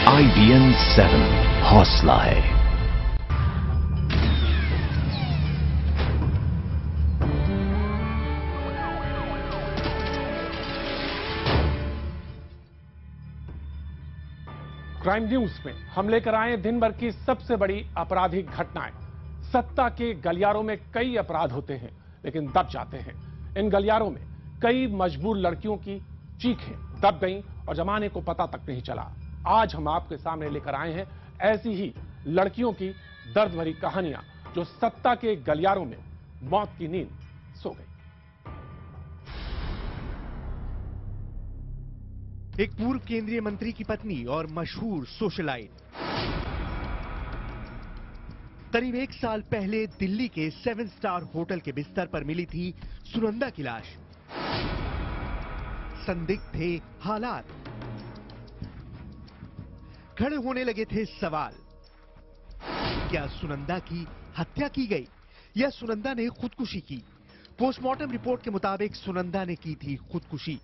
IBN 7 हौसला है। Crime news में हम लेकर आए दिन भर की सबसे बड़ी आपराधिक घटनाएं। सत्ता के गलियारों में कई अपराध होते हैं लेकिन दब जाते हैं। इन गलियारों में कई मजबूर लड़कियों की चीखें दब गईं और जमाने को पता तक नहीं चला। आज हम आपके सामने लेकर आए हैं ऐसी ही लड़कियों की दर्द भरी कहानियां जो सत्ता के गलियारों में मौत की नींद सो गई। एक पूर्व केंद्रीय मंत्री की पत्नी और मशहूर सोशलाइट। करीब 1 साल पहले दिल्ली के 7 स्टार होटल के बिस्तर पर मिली थी सुनंदा की लाश। संदिग्ध थे हालात, खड़े होने लगे थे सवाल। क्या सुनंदा की हत्या की गई या सुनंदा ने खुदकुशी की? पोस्टमार्टम रिपोर्ट के मुताबिक सुनंदा ने की थी खुदकुशी।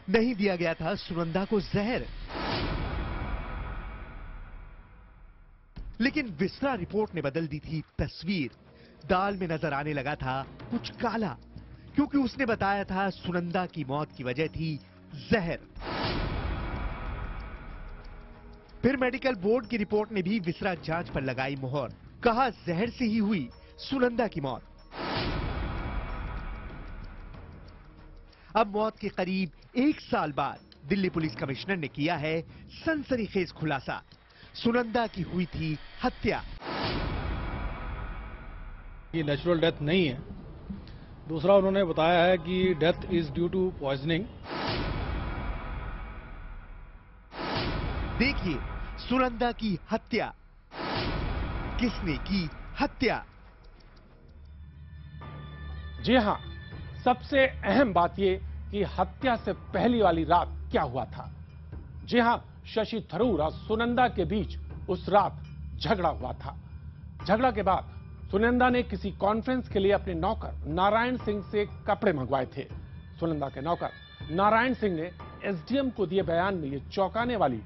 नहीं दिया गया था सुनंदा को जहर। लेकिन विस्रा रिपोर्ट ने बदल दी थी तस्वीर। दाल में नजर आने लगा था कुछ काला, क्योंकि उसने बताया था सुनंदा की मौत की वजह थी जहर। फिर मेडिकल बोर्ड की रिपोर्ट ने भी विस्रा जांच पर लगाई मुहर। कहा जहर से ही हुई सुनंदा की मौत। अब मौत के करीब 1 साल बाद दिल्ली पुलिस कमिश्नर ने किया है सनसनीखेज खुलासा। सुनंदा की हुई थी हत्या। ये नेचुरल डेथ नहीं है। दूसरा उन्होंने बताया है कि death is due to poisoning. देखिए सुनंदा की हत्या। किसने की हत्या? जी हां, सबसे अहम बात यह कि हत्या से पहली वाली रात क्या हुआ था। जी हां, शशि थरूर और सुनंदा के बीच उस रात झगड़ा हुआ था। झगड़ा के बाद सुनंदा ने किसी कॉन्फ्रेंस के लिए अपने नौकर नारायण सिंह से कपड़े मंगवाए थे। सुनंदा के नौकर नारायण सिंह ने एसडीएम को दिए बयान में ये चौंकाने वाली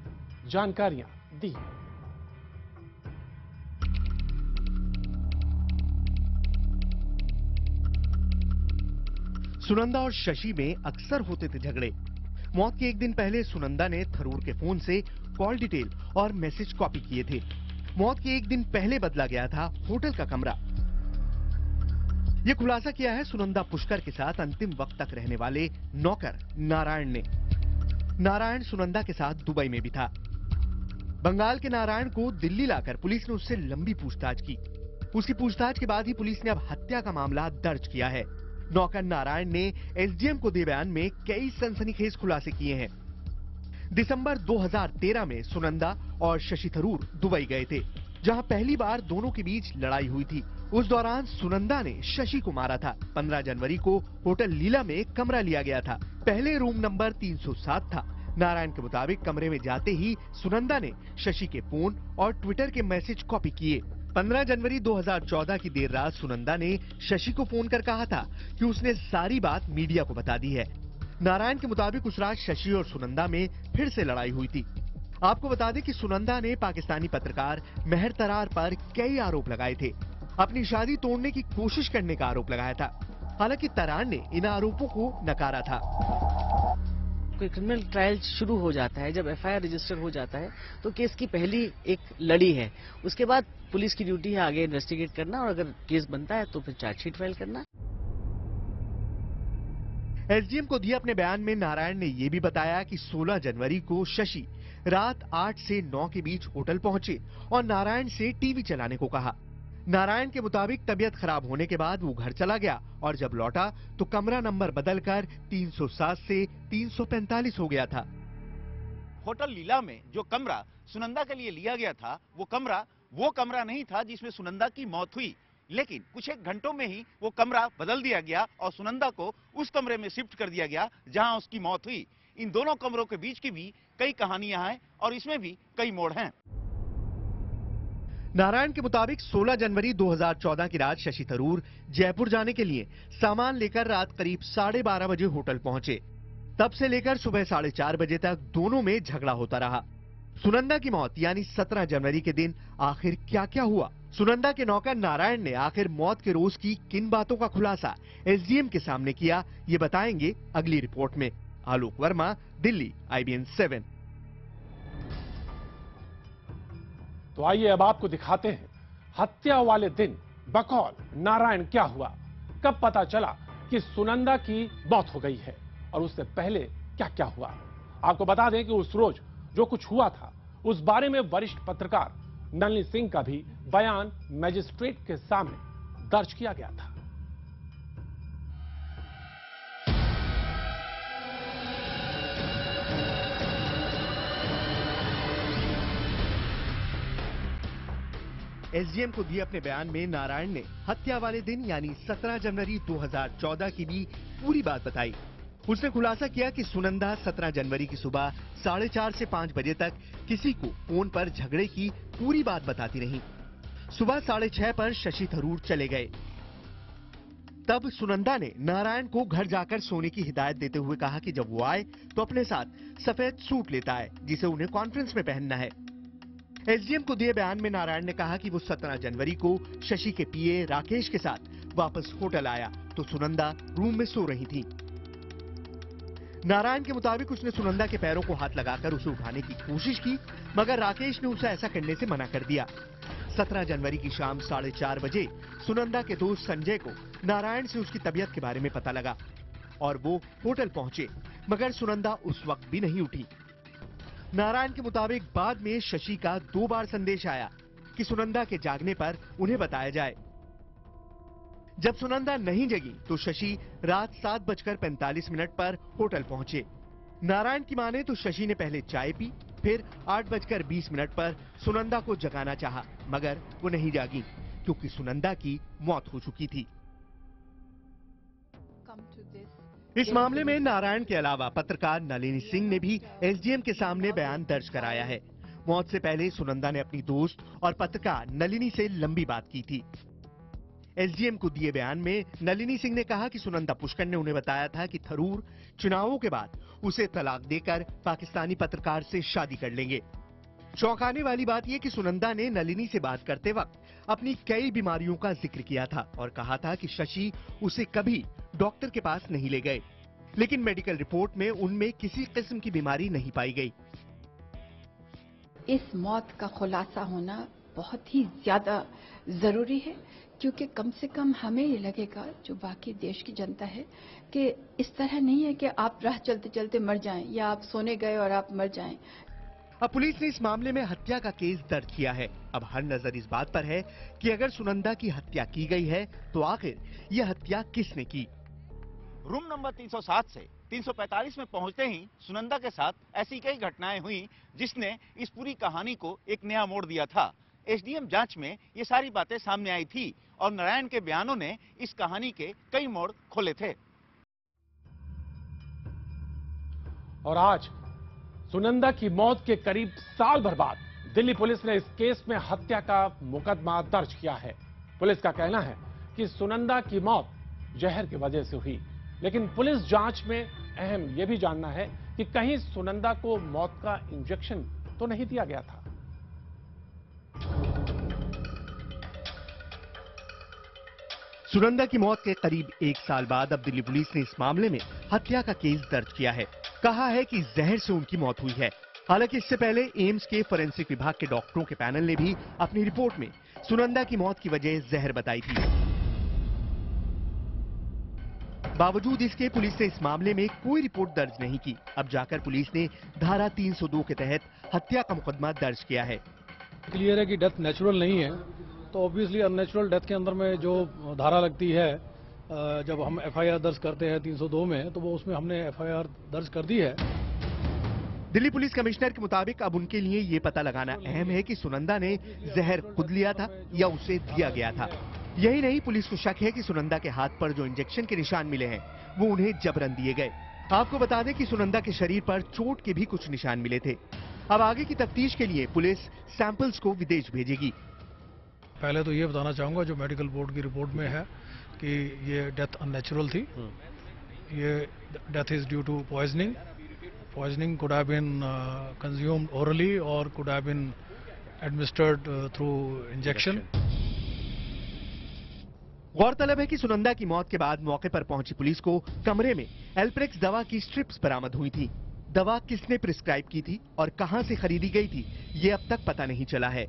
जानकारियां दी। सुनंदा और शशि में अक्सर होते थे झगड़े। मौत के 1 दिन पहले सुनंदा ने थरूर के फोन से कॉल डिटेल और मैसेज कॉपी किए थे। मौत के 1 दिन पहले बदला गया था होटल का कमरा। यह खुलासा किया है सुनंदा पुष्कर के साथ अंतिम वक्त तक रहने वाले नौकर नारायण ने। नारायण सुनंदा के साथ दुबई में भी था। बंगाल के नारायण को दिल्ली लाकर पुलिस ने उससे लंबी पूछताछ की। उसकी पूछताछ के बाद ही पुलिस ने अब हत्या का मामला दर्ज किया है। नौकर नारायण ने एसडीएम को दिए बयान में कई सनसनीखेज खुलासे किए हैं। दिसंबर 2013 में सुनंदा और शशि थरूर दुबई गए थे, जहां पहली बार दोनों के बीच लड़ाई हुई थी। उस दौरान सुनंदा ने शशि को मारा था। 15 जनवरी को होटल लीला में कमरा लिया गया था। पहले रूम नंबर 307 था। नारायण के मुताबिक कमरे में जाते ही सुनंदा ने शशि के फोन और ट्विटर के मैसेज कॉपी किए। 15 जनवरी 2014 की देर रात सुनंदा ने शशि को फोन कर कहा था कि उसने सारी बात मीडिया को बता दी है। नारायण के मुताबिक उस रात शशि और सुनंदा में फिर से लड़ाई हुई थी। आपको बता दें कि सुनंदा ने पाकिस्तानी पत्रकार मेहर तरार पर कई आरोप लगाए थे। अपनी शादी तोड़ने की कोशिश करने का आरोप लगाया था। हालांकि तरार ने इन आरोपों को नकारा था। कोई क्रिमिनल ट्रायल शुरू हो जाता है, जब एफआईआर रजिस्टर हो जाता है तो केस की पहली एक लड़ी है। उसके बाद पुलिस की ड्यूटी है आगे इन्वेस्टिगेट करना और अगर केस बनता है तो फिर चार्जशीट फाइल करना। एसडीएम को दिए अपने बयान में नारायण ने यह भी बताया कि 16 जनवरी को शशि रात 8 से 9 के बीच होटल पहुंचे और नारायण से टीवी चलाने को कहा। नारायण के मुताबिक तबीयत खराब होने के बाद वो घर चला गया और जब लौटा तो कमरा नंबर बदलकर 307 से 345 हो गया था। होटल लीला में जो कमरा सुनंदा के लिए लिया गया था, वो कमरा नहीं था जिसमें सुनंदा की मौत हुई। लेकिन कुछ एक घंटों में ही वो कमरा बदल दिया गया और सुनंदा को उस कमरे में शिफ्ट कर दिया गया जहां उसकी मौत हुई। इन दोनों कमरों के बीच की भी कई कहानियां हैं और इसमें भी कई मोड़ हैं। नारायण के मुताबिक 16 जनवरी 2014 की रात शशि थरूर जयपुर जाने के लिए सामान लेकर रात करीब 12:30 बजे होटल पहुंचे। तब से लेकर सुबह 4:30 बजे तक दोनों में झगड़ा होता रहा। सुनंदा की मौत यानी 17 जनवरी के दिन आखिर क्या क्या हुआ? सुनंदा के नौकर नारायण ने आखिर मौत के रोज की किन बातों का खुलासा एसडीएम के सामने किया, ये बताएंगे अगली रिपोर्ट में। आलोक वर्मा, दिल्ली, IBN 7। तो आइए अब आपको दिखाते हैं हत्या वाले दिन बकौल नारायण क्या हुआ, कब पता चला कि सुनंदा की मौत हो गई है और उससे पहले क्या क्या हुआ। आपको बता दें कि उस रोज जो कुछ हुआ था उस बारे में वरिष्ठ पत्रकार नलिनी सिंह का भी बयान मजिस्ट्रेट के सामने दर्ज किया गया था। एसडीएम को दिए अपने बयान में नारायण ने हत्या वाले दिन यानी 17 जनवरी 2014 की भी पूरी बात बताई। उसने खुलासा किया कि सुनंदा 17 जनवरी की सुबह 4:30 से 5 बजे तक किसी को फोन पर झगड़े की पूरी बात बताती रही। सुबह 6:30 पर शशि थरूर चले गए। तब सुनंदा ने नारायण को घर जाकर सोने की हिदायत देते हुए कहा कि जब वो आए तो अपने साथ सफेद सूट लेता है जिसे उन्हें कॉन्फ्रेंस में पहनना है। एसडीएम को दिए बयान में नारायण ने कहा कि वो 17 जनवरी को शशि के पीए राकेश के साथ वापस होटल आया तो सुनंदा रूम में सो रही थी। नारायण के मुताबिक उसने सुनंदा के पैरों को हाथ लगाकर उसे उठाने की कोशिश की, मगर राकेश ने उसे ऐसा करने से मना कर दिया। 17 जनवरी की शाम 4:30 बजे सुनंदा के दोस्त संजय को नारायण से उसकी तबीयत के बारे में पता लगा और वो होटल पहुंचे, मगर सुनंदा उस वक्त भी नहीं उठी। नारायण के मुताबिक बाद में शशि का 2 बार संदेश आया कि सुनंदा के जागने पर उन्हें बताया जाए। जब सुनंदा नहीं जगी तो शशि रात 7:45 पर होटल पहुंचे। नारायण की माने तो शशि ने पहले चाय पी, फिर 8:20 पर सुनंदा को जगाना चाहा, मगर वो नहीं जागी क्योंकि सुनंदा की मौत हो चुकी थी। इस मामले में नारायण के अलावा पत्रकार नलिनी सिंह ने भी एसडीएम के सामने बयान दर्ज कराया है। मौत से पहले सुनंदा ने अपनी दोस्त और पत्रकार नलिनी से लंबी बात की थी। एसडीएम को दिए बयान में नलिनी सिंह ने कहा कि सुनंदा पुष्कर ने उन्हें बताया था कि थरूर चुनावों के बाद उसे तलाक देकर पाकिस्तानी पत्रकार से शादी कर लेंगे। चौंकाने वाली बात यह कि सुनंदा ने नलिनी से बात करते वक्त अपनी कई बीमारियों का जिक्र किया था और कहा था कि शशि उसे कभी डॉक्टर के पास नहीं ले गए, लेकिन मेडिकल रिपोर्ट में उनमें किसी किस्म की बीमारी नहीं पाई गई। इस मौत का खुलासा होना बहुत ही ज्यादा जरूरी है, क्योंकि कम से कम हमें ये लगेगा, जो बाकी देश की जनता है, कि इस तरह नहीं है कि आप राह चलते चलते मर जाएं या आप सोने गए और आप मर जाएं। अब पुलिस ने इस मामले में हत्या का केस दर्ज किया है। अब हर नजर इस बात पर है कि अगर सुनंदा की हत्या की गई है तो आखिर यह हत्या किसने की। रूम नंबर 307 से 345 में पहुंचते ही सुनंदा के साथ ऐसी कई घटनाएं हुई जिसने इस पूरी कहानी को एक नया मोड़ दिया था। एसडीएम जांच में ये सारी बातें सामने आई थी और नारायण के बयानों ने इस कहानी के कई मोड़ खोले थे। और आज सुनंदा की मौत के करीब साल भर बाद दिल्ली पुलिस ने इस केस में हत्या का मुकदमा दर्ज किया है। पुलिस का कहना है कि सुनंदा की मौत जहर की वजह से हुई, लेकिन पुलिस जांच में अहम यह भी जानना है कि कहीं सुनंदा को मौत का इंजेक्शन तो नहीं दिया गया था। सुनंदा की मौत के करीब 1 साल बाद अब दिल्ली पुलिस ने इस मामले में हत्या का केस दर्ज किया है। कहा है कि जहर से उनकी मौत हुई है। हालांकि इससे पहले एम्स के फोरेंसिक विभाग के डॉक्टरों के पैनल ने भी अपनी रिपोर्ट में सुनंदा की मौत की वजह जहर बताई थी। बावजूद इसके पुलिस ने इस मामले में कोई रिपोर्ट दर्ज नहीं की। अब जाकर पुलिस ने धारा 302 के तहत हत्या का मुकदमा दर्ज किया है। क्लियर है कि डेथ नेचुरल नहीं है, तो ऑब्वियसली अननेचुरल डेथ के अंदर में जो धारा लगती है, जब हम एफआईआर दर्ज करते हैं 302 में, तो वो उसमें हमने एफआईआर दर्ज कर दी है। दिल्ली पुलिस कमिश्नर के मुताबिक अब उनके लिए ये पता लगाना अहम है कि सुनंदा ने जहर खुद लिया था या उसे दिया गया था। यही नहीं, पुलिस को शक है कि सुनंदा के हाथ पर जो इंजेक्शन के निशान मिले हैं वो उन्हें जबरन दिए गए। आपको बता दें कि सुनंदा के शरीर पर चोट के भी कुछ निशान मिले थे। अब आगे की तफ्तीश के लिए पुलिस सैंपल्स को विदेश भेजेगी। पहले तो ये बताना चाहूंगा, जो मेडिकल बोर्ड की रिपोर्ट में है कि ये डेथ अननेचुरल थी, ये death is due to poisoning poisoning could have been consumed orally or could have been administered through injection. गौरतलब है कि सुनंदा की मौत के बाद मौके पर पहुंची पुलिस को कमरे में एल्प्रेक्स दवा की स्ट्रिप्स बरामद हुई थी। दवा किसने प्रिस्क्राइब की थी और कहां से खरीदी गई थी, ये अब तक पता नहीं चला है।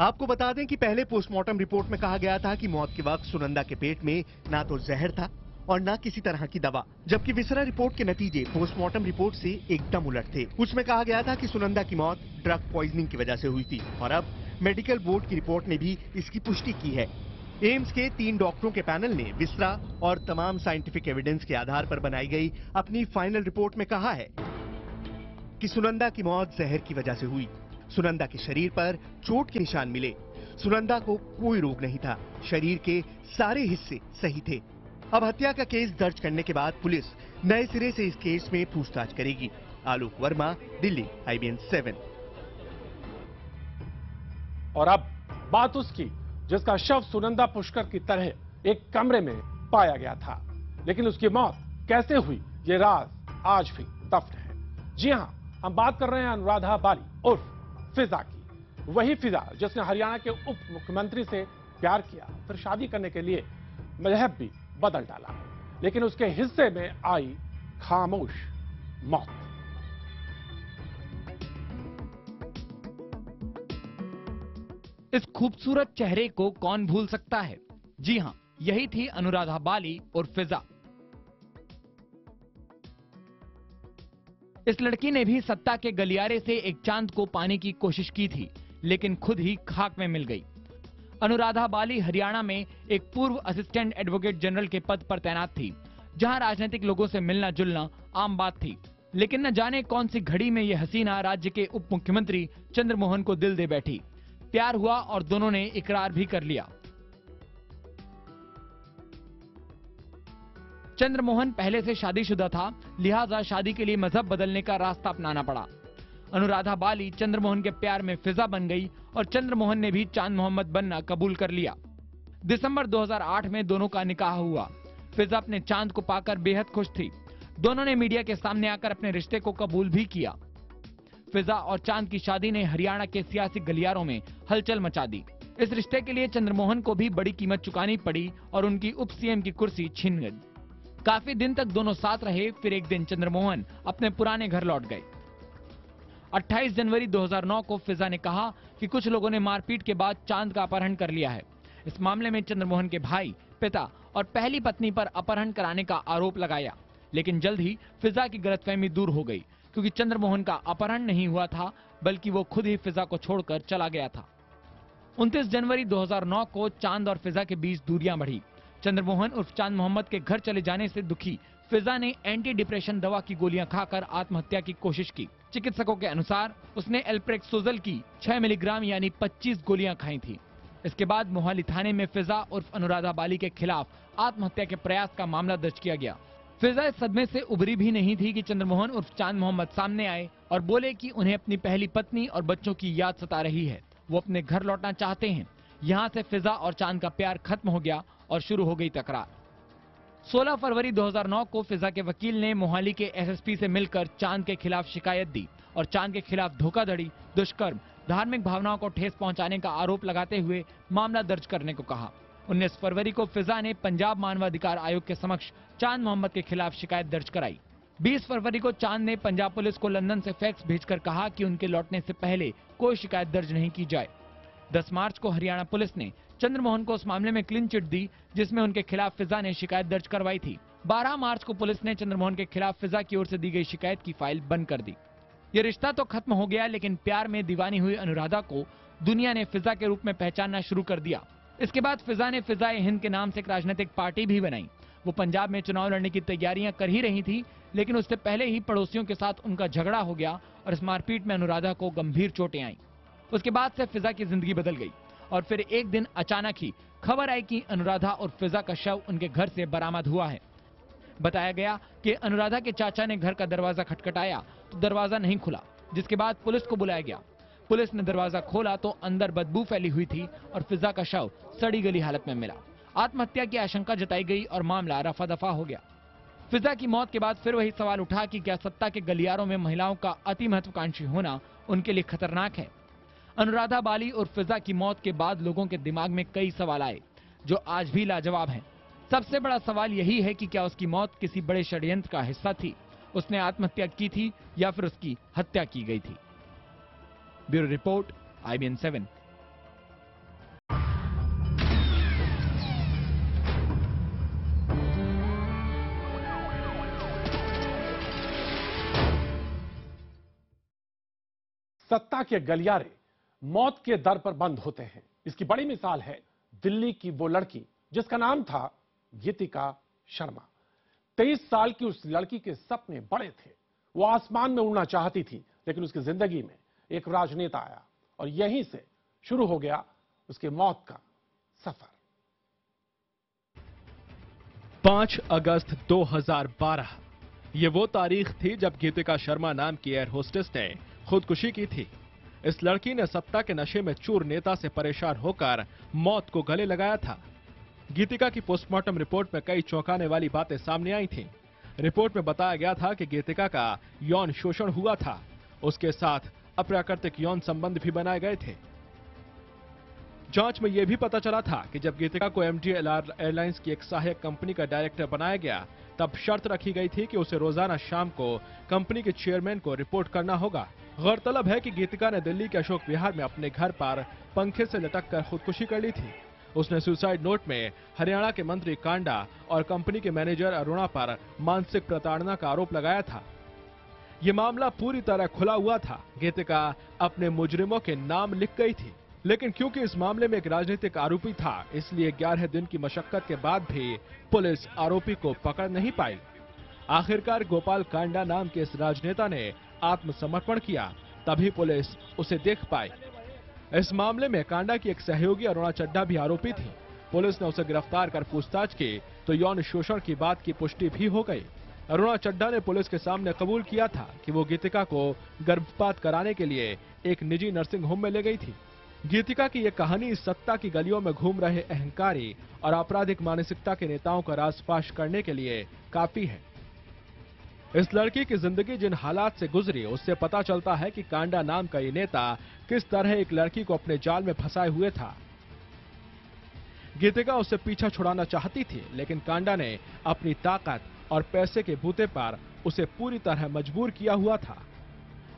आपको बता दें कि पहले पोस्टमार्टम रिपोर्ट में कहा गया था कि मौत के वक्त सुनंदा के पेट में ना तो जहर था और ना किसी तरह की दवा, जबकि विसरा रिपोर्ट के नतीजे पोस्टमार्टम रिपोर्ट से एकदम उलट थे। उसमें कहा गया था कि सुनंदा की मौत ड्रग पॉइजनिंग की वजह से हुई थी और अब मेडिकल बोर्ड की रिपोर्ट ने भी इसकी पुष्टि की है। एम्स के 3 डॉक्टरों के पैनल ने विसरा और तमाम साइंटिफिक एविडेंस के आधार पर बनाई गई अपनी फाइनल रिपोर्ट में कहा है कि सुनंदा की मौत जहर की वजह से हुई। सुनंदा के शरीर पर चोट के निशान मिले। सुनंदा को कोई रोग नहीं था, शरीर के सारे हिस्से सही थे। अब हत्या का केस दर्ज करने के बाद पुलिस नए सिरे से इस केस में पूछताछ करेगी। आलोक वर्मा, दिल्ली, IBN 7। और अब बात उसकी जिसका शव सुनंदा पुष्कर की तरह एक कमरे में पाया गया था, लेकिन उसकी मौत कैसे हुई ये राज आज भी दफ्न है। जी हां, हम बात कर रहे हैं अनुराधा बाली उर्फ फिजा की। वही फिजा जिसने हरियाणा के उप मुख्यमंत्री से प्यार किया, फिर शादी करने के लिए मजहब भी बदल डाला, लेकिन उसके हिस्से में आई खामोश मौत। इस खूबसूरत चेहरे को कौन भूल सकता है। जी हां, यही थी अनुराधा बाली और फिजा। इस लड़की ने भी सत्ता के गलियारे से एक चांद को पाने की कोशिश की थी, लेकिन खुद ही खाक में मिल गई। अनुराधा बाली हरियाणा में एक पूर्व असिस्टेंट एडवोकेट जनरल के पद पर तैनात थी, जहां राजनीतिक लोगों से मिलना जुलना आम बात थी। लेकिन न जाने कौन सी घड़ी में यह हसीना राज्य के उप मुख्यमंत्री चंद्रमोहन को दिल दे बैठी। प्यार हुआ और दोनों ने इकरार भी कर लिया। चंद्रमोहन पहले से शादीशुदा था, लिहाजा शादी के लिए मजहब बदलने का रास्ता अपनाना पड़ा। अनुराधा बाली चंद्रमोहन के प्यार में फिजा बन गई और चंद्रमोहन ने भी चांद मोहम्मद बनना कबूल कर लिया। दिसंबर 2008 में दोनों का निकाह हुआ। फिजा अपने चांद को पाकर बेहद खुश थी। दोनों ने मीडिया के सामने आकर अपने रिश्ते को कबूल भी किया। फिजा और चांद की शादी ने हरियाणा के सियासी गलियारों में हलचल मचा दी। इस रिश्ते के लिए चंद्रमोहन को भी बड़ी कीमत चुकानी पड़ी और उनकी उप सीएम की कुर्सी छिन गई। काफी दिन तक दोनों साथ रहे, फिर एक दिन चंद्रमोहन अपने पुराने घर लौट गए। 28 जनवरी 2009 को फिजा ने कहा कि कुछ लोगों ने मारपीट के बाद चांद का अपहरण कर लिया है। इस मामले में चंद्रमोहन के भाई, पिता और पहली पत्नी पर अपहरण कराने का आरोप लगाया, लेकिन जल्द ही फिजा की गलतफहमी दूर हो गई, क्योंकि चंद्रमोहन का अपहरण नहीं हुआ था, बल्कि वो खुद ही फिजा को छोड़कर चला गया था। 29 जनवरी 2009 को चांद और फिजा के बीच दूरियां बढ़ी। चंद्रमोहन उर्फ चांद मोहम्मद के घर चले जाने से दुखी फिजा ने एंटी डिप्रेशन दवा की गोलियां खाकर आत्महत्या की कोशिश की। चिकित्सकों के अनुसार उसने एल्प्रेक्सोजल की 6 मिलीग्राम यानी 25 गोलियां खाई थी। इसके बाद मोहाली थाने में फिजा उर्फ अनुराधा बाली के खिलाफ आत्महत्या के प्रयास का मामला दर्ज किया गया। फिजा इस सदमे से उबरी भी नहीं थी कि चंद्रमोहन उर्फ चांद मोहम्मद सामने आए और बोले कि उन्हें अपनी पहली पत्नी और बच्चों की याद सता रही है, वो अपने घर लौटना चाहते हैं। यहाँ से फिजा और चांद का प्यार खत्म हो गया और शुरू हो गई तकरार। 16 फरवरी 2009 को फिजा के वकील ने मोहाली के एसएसपी से मिलकर चांद के खिलाफ शिकायत दी और चांद के खिलाफ धोखाधड़ी, दुष्कर्म, धार्मिक भावनाओं को ठेस पहुंचाने का आरोप लगाते हुए मामला दर्ज करने को कहा। 19 फरवरी को फिजा ने पंजाब मानवाधिकार आयोग के समक्ष चांद मोहम्मद के खिलाफ शिकायत दर्ज कराई। 20 फरवरी को चांद ने पंजाब पुलिस को लंदन से फैक्स भेजकर कहा कि उनके लौटने से पहले कोई शिकायत दर्ज नहीं की जाए। 10 मार्च को हरियाणा पुलिस ने चंद्रमोहन को उस मामले में क्लीन चिट दी जिसमें उनके खिलाफ फिजा ने शिकायत दर्ज करवाई थी। 12 मार्च को पुलिस ने चंद्रमोहन के खिलाफ फिजा की ओर से दी गई शिकायत की फाइल बंद कर दी। ये रिश्ता तो खत्म हो गया, लेकिन प्यार में दीवानी हुई अनुराधा को दुनिया ने फिजा के रूप में पहचानना शुरू कर दिया। इसके बाद फिजा ने फिजाए हिंद के नाम से एक राजनीतिक पार्टी भी बनाई। वो पंजाब में चुनाव लड़ने की तैयारियां कर ही रही थी, लेकिन उससे पहले ही पड़ोसियों के साथ उनका झगड़ा हो गया और इस मारपीट में अनुराधा को गंभीर चोटें आईं। उसके बाद से फिजा की जिंदगी बदल गई और फिर एक दिन अचानक ही खबर आई कि अनुराधा और फिजा का शव उनके घर से बरामद हुआ है। बताया गया कि अनुराधा के चाचा ने घर का दरवाजा खटखटाया तो दरवाजा नहीं खुला, जिसके बाद पुलिस को बुलाया गया। पुलिस ने दरवाजा खोला तो अंदर बदबू फैली हुई थी और फिजा का शव सड़ी गली हालत में मिला। आत्महत्या की आशंका जताई गई और मामला रफा दफा हो गया। फिजा की मौत के बाद फिर वही सवाल उठा कि क्या सत्ता के गलियारों में महिलाओं का अति महत्वाकांक्षी होना उनके लिए खतरनाक है। अनुराधा बाली और फिजा की मौत के बाद लोगों के दिमाग में कई सवाल आए जो आज भी लाजवाब हैं। सबसे बड़ा सवाल यही है कि क्या उसकी मौत किसी बड़े षड्यंत्र का हिस्सा थी, उसने आत्महत्या की थी या फिर उसकी हत्या की गई थी। Bureau report, IBN 7। सत्ता के गलियारे मौत के दर पर बंद होते हैं। इसकी बड़ी मिसाल है दिल्ली की वो लड़की जिसका नाम था गीतिका शर्मा। 23 साल की उस लड़की के सपने बड़े थे। वो आसमान में उड़ना चाहती थी, लेकिन उसकी जिंदगी में एक राजनेता आया और यहीं से शुरू हो गया उसके मौत का सफर। 5 अगस्त 2012 ये वो तारीख थी जब गीतिका शर्मा नाम की एयर होस्टेस ने खुदकुशी की थी। इस लड़की ने सत्ता के नशे में चूर नेता से परेशान होकर मौत को गले लगाया था। गीतिका की पोस्टमार्टम रिपोर्ट में कई चौंकाने वाली बातें सामने आई थीं। रिपोर्ट में बताया गया था कि गीतिका का यौन शोषण हुआ था, उसके साथ अप्राकृतिक यौन संबंध भी बनाए गए थे। जांच में यह भी पता चला था कि जब गीतिका को MDLR एयरलाइंस की एक सहायक कंपनी का डायरेक्टर बनाया गया, तब शर्त रखी गई थी कि उसे रोजाना शाम को कंपनी के चेयरमैन को रिपोर्ट करना होगा। गौरतलब है कि गीतिका ने दिल्ली के अशोक विहार में अपने घर पर पंखे से लटक कर खुदकुशी कर ली थी। उसने सुसाइड नोट में हरियाणा के मंत्री कांडा और कंपनी के मैनेजर अरुणा पर मानसिक प्रताड़ना का आरोप लगाया था। ये मामला पूरी तरह खुला हुआ था। गीतिका अपने मुजरिमों के नाम लिख गई थी, लेकिन क्योंकि इस मामले में एक राजनीतिक आरोपी था, इसलिए 11 दिन की मशक्कत के बाद भी पुलिस आरोपी को पकड़ नहीं पाई। आखिरकार गोपाल कांडा नाम के इस राजनेता ने आत्मसमर्पण किया, तभी पुलिस उसे देख पाई। इस मामले में कांडा की एक सहयोगी अरुणा चड्ढा भी आरोपी थी। पुलिस ने उसे गिरफ्तार कर पूछताछ की तो यौन शोषण की बात की पुष्टि भी हो गई। अरुणा चड्ढा ने पुलिस के सामने कबूल किया था कि वो गीतिका को गर्भपात कराने के लिए एक निजी नर्सिंग होम में ले गई थी। गीतिका की यह कहानी सत्ता की गलियों में घूम रहे अहंकारी और आपराधिक मानसिकता के नेताओं का राजफाश करने के लिए काफी है। इस लड़की की जिंदगी जिन हालात से गुजरी, उससे पता चलता है कि कांडा नाम का ये नेता किस तरह एक लड़की को अपने जाल में फंसाए हुए था। गीतिका उससे पीछा छुड़ाना चाहती थी, लेकिन कांडा ने अपनी ताकत और पैसे के बूते पर उसे पूरी तरह मजबूर किया हुआ था।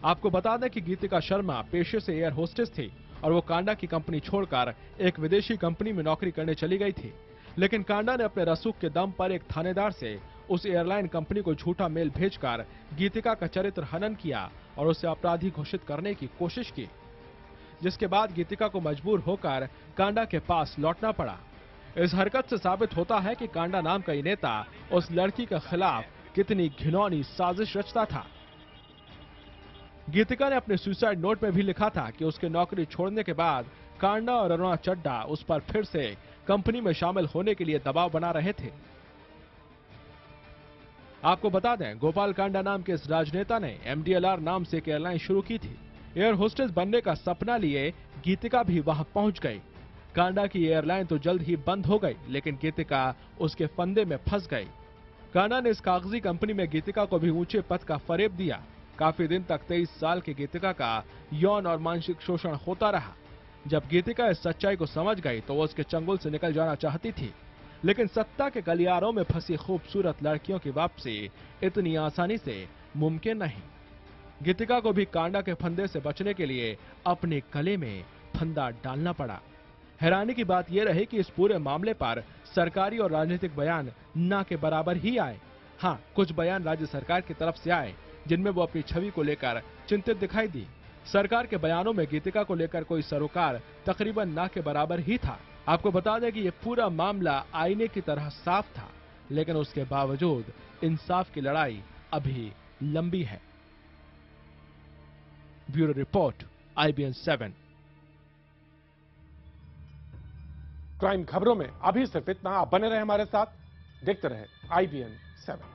आपको बता दें कि गीतिका शर्मा पेशे से एयर होस्टेस थी और वो कांडा की कंपनी छोड़कर एक विदेशी कंपनी में नौकरी करने चली गई थी। लेकिन कांडा ने अपने रसूख के दम पर एक थानेदार से उस एयरलाइन कंपनी को झूठा मेल भेजकर गीतिका का चरित्र हनन किया और उसे अपराधी घोषित करने की कोशिश की, जिसके बाद गीतिका को मजबूर होकर कांडा के पास लौटना पड़ा। इस हरकत से साबित होता है कि कांडा नाम का ये नेता उस लड़की के खिलाफ कितनी घिनौनी साजिश रचता था। गीतिका ने अपने सुसाइड नोट में भी लिखा था कि उसके नौकरी छोड़ने के बाद कांडा और अरुणा चड्ढा उस पर फिर से कंपनी में शामिल होने के लिए दबाव बना रहे थे। आपको बता दें, गोपाल कांडा नाम के इस राजनेता ने MDLR नाम से एक एयरलाइन शुरू की थी। एयर होस्टेस बनने का सपना लिए गीतिका भी वहां पहुंच गई। कांडा की एयरलाइन तो जल्द ही बंद हो गई, लेकिन गीतिका उसके फंदे में फंस गई। कांडा ने इस कागजी कंपनी में गीतिका को भी ऊंचे पद का फरेब दिया। काफी दिन तक 23 साल की गीतिका का यौन और मानसिक शोषण होता रहा। जब गीतिका इस सच्चाई को समझ गई तो वो उसके चंगुल से निकल जाना चाहती थी, लेकिन सत्ता के गलियारों में फंसी खूबसूरत लड़कियों की वापसी इतनी आसानी से मुमकिन नहीं। गीतिका को भी कांडा के फंदे से बचने के लिए अपने गले में फंदा डालना पड़ा। हैरानी की बात यह रही कि इस पूरे मामले पर सरकारी और राजनीतिक बयान ना के बराबर ही आए। हाँ, कुछ बयान राज्य सरकार की तरफ से आए जिनमें वो अपनी छवि को लेकर चिंतित दिखाई दी। सरकार के बयानों में गीतिका को लेकर कोई सरोकार तकरीबन ना के बराबर ही था। आपको बता दें कि ये पूरा मामला आईने की तरह साफ था, लेकिन उसके बावजूद इंसाफ की लड़ाई अभी लंबी है। Bureau report, IBN 7। क्राइम खबरों में अभी सिर्फ इतना। आप बने रहे हमारे साथ, देखते रहे IBN 7।